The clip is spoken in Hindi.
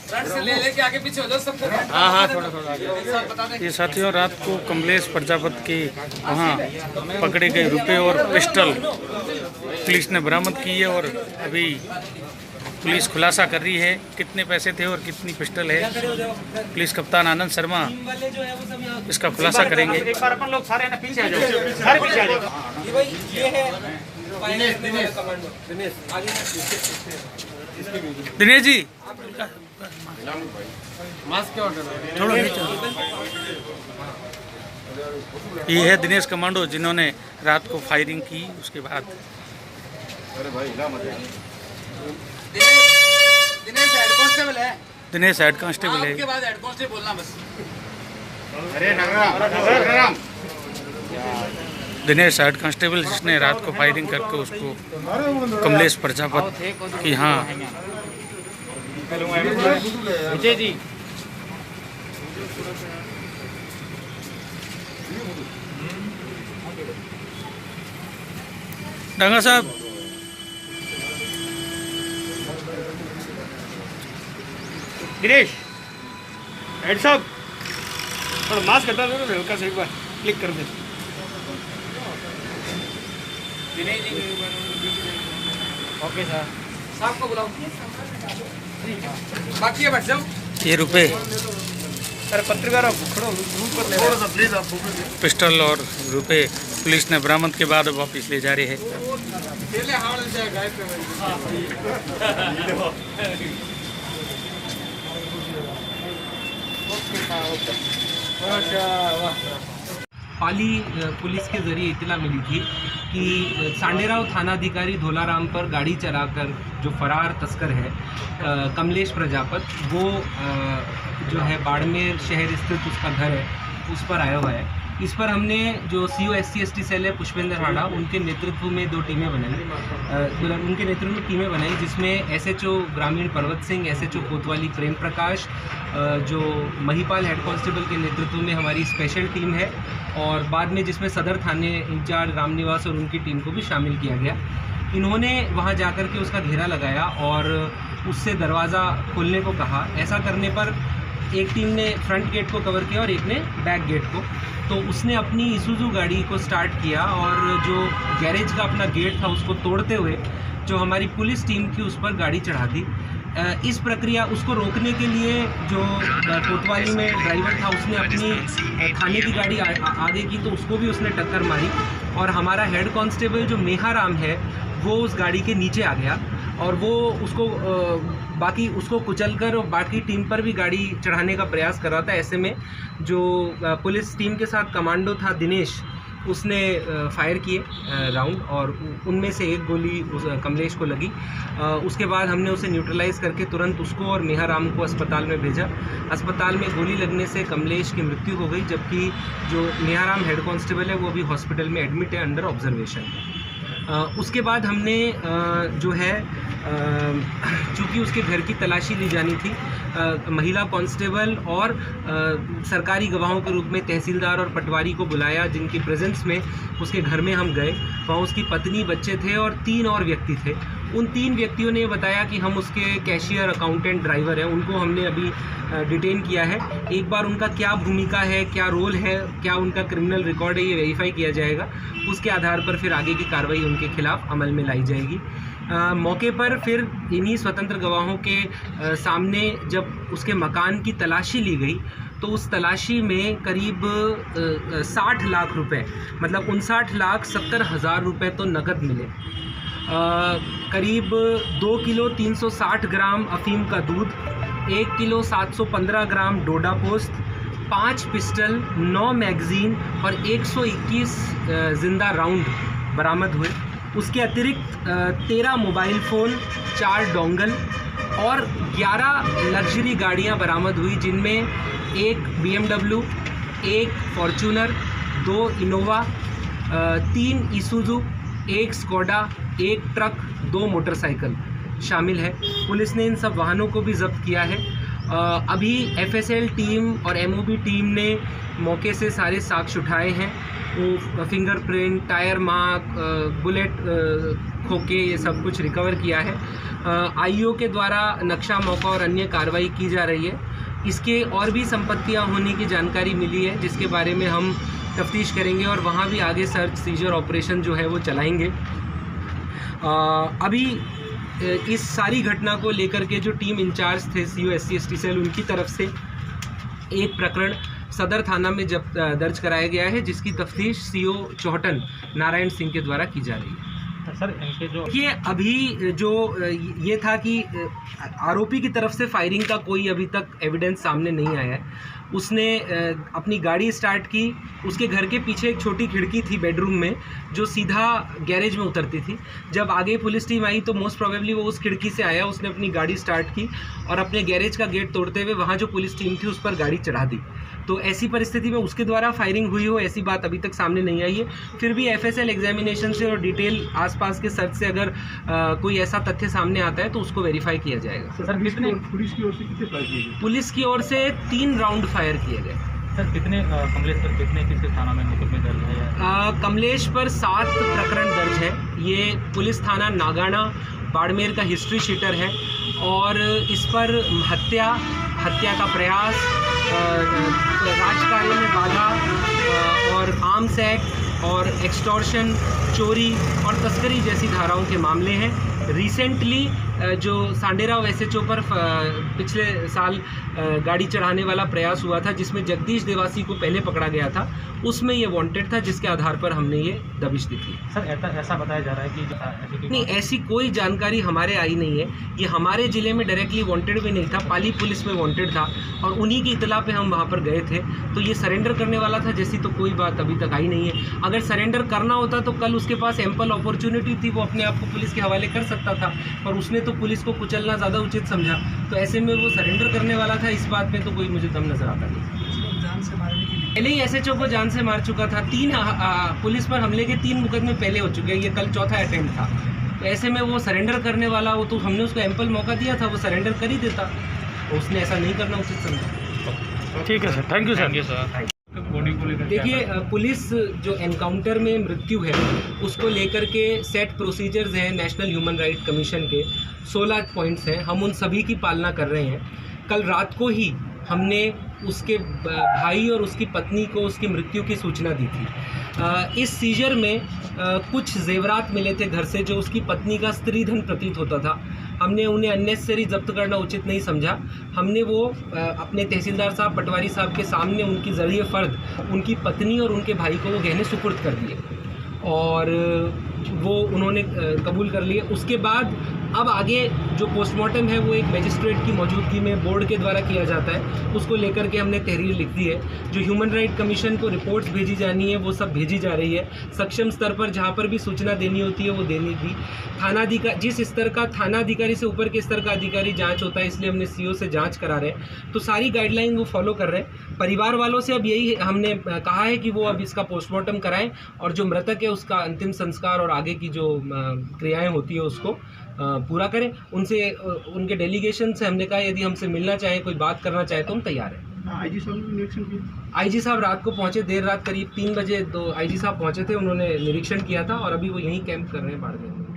लेके आगे पीछे हो जाओ सबको। हाँ थोड़ा थोड़ा आगे। ये साथियों, रात को कमलेश प्रजापति के वहाँ पकड़े गए रुपए और पिस्टल पुलिस ने बरामद की है और अभी पुलिस खुलासा कर रही है कितने पैसे थे और कितनी पिस्टल है। पुलिस कप्तान आनंद शर्मा इसका खुलासा करेंगे। एक बार अपन लोग सारे ना पीछे आ जाओ, सारे पीछे आ जाओ। ये है दिनेश जी मास्क के ऑर्डर थोड़ा नीचे। ये है दिनेश कमांडो जिन्होंने रात को फायरिंग की। उसके बाद दिनेश हेड कांस्टेबल है। दिनेश हेड कांस्टेबल है। उसके बाद हेड कांस्टेबल बोलना बस। अरे नगराम दिनेश हेड कांस्टेबल जिसने रात को फायरिंग करके उसको कमलेश प्रजापति की हाँ विजय जी डांगा साहब दिनेश हेड साहब थोड़ा मास्क हटा दो ना, हल्का से एक बार क्लिक कर दे। ओके सर, साहब को बुलाओ। बाकी है बैठ जाओ। ये रुपए अरे पत्रकार थोड़ा सा प्लीज आप पिस्टल और रुपए पुलिस ने बरामद के बाद वापस ले जा रहे हैं। पाली पुलिस के जरिए इतला मिली थी कि सांडेराव थानाधिकारी धोलाराम पर गाड़ी चलाकर जो फरार तस्कर है कमलेश प्रजापति, वो जो है बाड़मेर शहर स्थित उसका घर है, उस पर आया हुआ है। इस पर हमने जो CO SC/ST सेल है पुष्पेंद्र हाड़ा, उनके नेतृत्व में 2 टीमें बनाई। उनके नेतृत्व में टीमें बनाई जिसमें SHO ग्रामीण पर्वत सिंह, SHO कोतवाली प्रेम प्रकाश, जो महिपाल हेड कांस्टेबल के नेतृत्व में हमारी स्पेशल टीम है, और बाद में जिसमें सदर थाने इंचार्ज रामनिवास और उनकी टीम को भी शामिल किया गया। इन्होंने वहां जाकर के उसका घेरा लगाया और उससे दरवाज़ा खोलने को कहा। ऐसा करने पर एक टीम ने फ्रंट गेट को कवर किया और एक ने बैक गेट को। तो उसने अपनी ईसुज़ू गाड़ी को स्टार्ट किया और जो गैरेज का अपना गेट था उसको तोड़ते हुए जो हमारी पुलिस टीम थी उस पर गाड़ी चढ़ा दी। इस प्रक्रिया उसको रोकने के लिए जो कोतवाली में ड्राइवर था उसने अपनी थाने की गाड़ी आगे की, तो उसको भी उसने टक्कर मारी और हमारा हेड कांस्टेबल जो मेहाराम है वो उस गाड़ी के नीचे आ गया और वो उसको बाकी उसको कुचलकर और बाकी टीम पर भी गाड़ी चढ़ाने का प्रयास कर रहा था। ऐसे में जो पुलिस टीम के साथ कमांडो था दिनेश, उसने फायर किए राउंड और उनमें से एक गोली उस कमलेश को लगी। उसके बाद हमने उसे न्यूट्रलाइज़ करके तुरंत उसको और मेहाराम को अस्पताल में भेजा। अस्पताल में गोली लगने से कमलेश की मृत्यु हो गई, जबकि जो मेहाराम हेड कांस्टेबल है वो भी हॉस्पिटल में एडमिट है अंडर ऑब्जर्वेशन। उसके बाद हमने जो है चूँकि उसके घर की तलाशी ली जानी थी, महिला कांस्टेबल और सरकारी गवाहों के रूप में तहसीलदार और पटवारी को बुलाया, जिनकी प्रेजेंस में उसके घर में हम गए। वहाँ उसकी पत्नी, बच्चे थे और 3 और व्यक्ति थे। उन 3 व्यक्तियों ने बताया कि हम उसके कैशियर, अकाउंटेंट, ड्राइवर हैं, उनको हमने अभी डिटेन किया है। एक बार उनका क्या भूमिका है, क्या रोल है, क्या उनका क्रिमिनल रिकॉर्ड है, ये वेरीफाई किया जाएगा। उसके आधार पर फिर आगे की कार्रवाई उनके खिलाफ अमल में लाई जाएगी। मौके पर फिर इन्हीं स्वतंत्र गवाहों के सामने जब उसके मकान की तलाशी ली गई तो उस तलाशी में करीब 60 लाख रुपए, मतलब 59,70,000 रुपये तो नकद मिले। करीब 2 किलो 360 ग्राम अफीम का दूध, 1 किलो 715 ग्राम डोडा पोस्त, 5 पिस्टल, 9 मैगज़ीन और 121 जिंदा राउंड बरामद हुए। उसके अतिरिक्त 13 मोबाइल फ़ोन, 4 डोंगल और 11 लग्जरी गाड़ियां बरामद हुई, जिनमें 1 BMW, 1 Fortuner, 2 Innova, 3 ईसुज़ू, 1 Skoda, 1 truck, 2 motorcycle शामिल है। पुलिस ने इन सब वाहनों को भी जब्त किया है। अभी FSL टीम और MOB टीम ने मौके से सारे साक्ष्य उठाए हैं। वो फिंगरप्रिंट, टायर मार्क, बुलेट खोखे ये सब कुछ रिकवर किया है। आईओ के द्वारा नक्शा मौका और अन्य कार्रवाई की जा रही है। इसके और भी संपत्तियां होने की जानकारी मिली है जिसके बारे में हम तफ्तीश करेंगे और वहाँ भी आगे सर्च सीजर ऑपरेशन जो है वो चलाएंगे। अभी इस सारी घटना को लेकर के जो टीम इंचार्ज थे सीओ SC/ST सेल, उनकी तरफ से एक प्रकरण सदर थाना में जब दर्ज कराया गया है जिसकी तफ्तीश सीओ चौहटन नारायण सिंह के द्वारा की जा रही है। सर इनके जो ये अभी जो ये था कि आरोपी की तरफ से फायरिंग का कोई अभी तक एविडेंस सामने नहीं आया है। उसने अपनी गाड़ी स्टार्ट की, उसके घर के पीछे एक छोटी खिड़की थी बेडरूम में जो सीधा गैरेज में उतरती थी। जब आगे पुलिस टीम आई तो मोस्ट प्रोबेबली वो उस खिड़की से आया, उसने अपनी गाड़ी स्टार्ट की और अपने गैरेज का गेट तोड़ते हुए वहाँ जो पुलिस टीम थी उस पर गाड़ी चढ़ा दी। तो ऐसी परिस्थिति में उसके द्वारा फायरिंग हुई हो ऐसी बात अभी तक सामने नहीं आई है। फिर भी FSL एग्जामिनेशन से और डिटेल आसपास के सर्च से अगर कोई ऐसा तथ्य सामने आता है तो उसको वेरीफाई किया जाएगा। सर कितने पुलिस की ओर से कितने फायर किए गए? पुलिस की ओर से 3 राउंड फायर किए गए। सर कितने कमलेश पर कितने किसके थाना में मुकदमे दर्ज है? कमलेश पर 7 प्रकरण दर्ज है। ये पुलिस थाना नागाना बाड़मेर का हिस्ट्री शीटर है और इस पर हत्या का प्रयास, राजकार्य में बाधा और आर्म्स एक्ट और एक्सटॉर्शन, चोरी और तस्करी जैसी धाराओं के मामले हैं। रिसेंटली जो सांडेराव SHO पर पिछले साल गाड़ी चढ़ाने वाला प्रयास हुआ था जिसमें जगदीश देवासी को पहले पकड़ा गया था, उसमें ये वांटेड था जिसके आधार पर हमने ये दबिश दी थी। सर ऐसा बताया जा रहा है कि नहीं, ऐसी कोई जानकारी हमारे आई नहीं है। ये हमारे ज़िले में डायरेक्टली वांटेड भी नहीं था, पाली पुलिस में वांटेड था और उन्हीं की इतला पे हम वहाँ पर गए थे। तो ये सरेंडर करने वाला था जैसी तो कोई बात अभी तक आई नहीं है। अगर सरेंडर करना होता तो कल उसके पास एम्पल अपॉर्चुनिटी थी, वो अपने आप को पुलिस के हवाले कर सकता था, पर उसने तो पुलिस को कुचलना ज़्यादा उचित समझा। तो ऐसे में वो सरेंडर करने वाला था, इस बात में तो कोई मुझे दम नज़र आता नहीं। पहले ही SHO को जान से मार चुका था। 3 पुलिस पर हमले के 3 मुकदमे पहले हो चुके हैं, ये कल चौथा अटेम्प्ट था। तो ऐसे में वो सरेंडर करने वाला हो तो हमने उसको एम्पल मौका दिया था, वो सरेंडर कर ही देता। उसने ऐसा नहीं करना उचित समझा। ठीक है सर, थैंक यू सर। देखिए, पुलिस जो एनकाउंटर में मृत्यु है उसको लेकर के सेट प्रोसीजर्स हैं नेशनल ह्यूमन राइट कमीशन के, 16 पॉइंट्स हैं, हम उन सभी की पालना कर रहे हैं। कल रात को ही हमने उसके भाई और उसकी पत्नी को उसकी मृत्यु की सूचना दी थी। इस सीजर में कुछ जेवरात मिले थे घर से जो उसकी पत्नी का स्त्री धन प्रतीत होता था। हमने उन्हें अननेसेसरी जब्त करना उचित नहीं समझा। हमने वो अपने तहसीलदार साहब, पटवारी साहब के सामने उनकी ज़रिए फ़र्द उनकी पत्नी और उनके भाई को वो गहने सुपुर्द कर दिए और वो उन्होंने कबूल कर लिए। उसके बाद अब आगे जो पोस्टमार्टम है वो एक मजिस्ट्रेट की मौजूदगी में बोर्ड के द्वारा किया जाता है, उसको लेकर के हमने तहरीर लिख दी है। जो ह्यूमन राइट कमीशन को रिपोर्ट्स भेजी जानी है वो सब भेजी जा रही है। सक्षम स्तर पर जहाँ पर भी सूचना देनी होती है वो देनी थी। थानाधिकारी, जिस स्तर का थानाधिकारी से ऊपर के स्तर का अधिकारी जांच होता है, इसलिए हमने CO से जांच करा रहे हैं। तो सारी गाइडलाइन वो फॉलो कर रहे हैं। परिवार वालों से अब यही हमने कहा है कि वो अब इसका पोस्टमार्टम कराएं और जो मृतक है उसका अंतिम संस्कार और आगे की जो क्रियाएँ होती है उसको पूरा करें। उनसे, उनके डेलीगेशन से हमने कहा यदि हमसे मिलना चाहें, कोई बात करना चाहे तो हम तैयार हैं। IG साहब ने निरीक्षण किया? IG साहब रात को पहुंचे, देर रात करीब 3 बजे तो IG साहब पहुंचे थे, उन्होंने निरीक्षण किया था और अभी वो यहीं कैंप कर रहे हैं बाड़मेर में।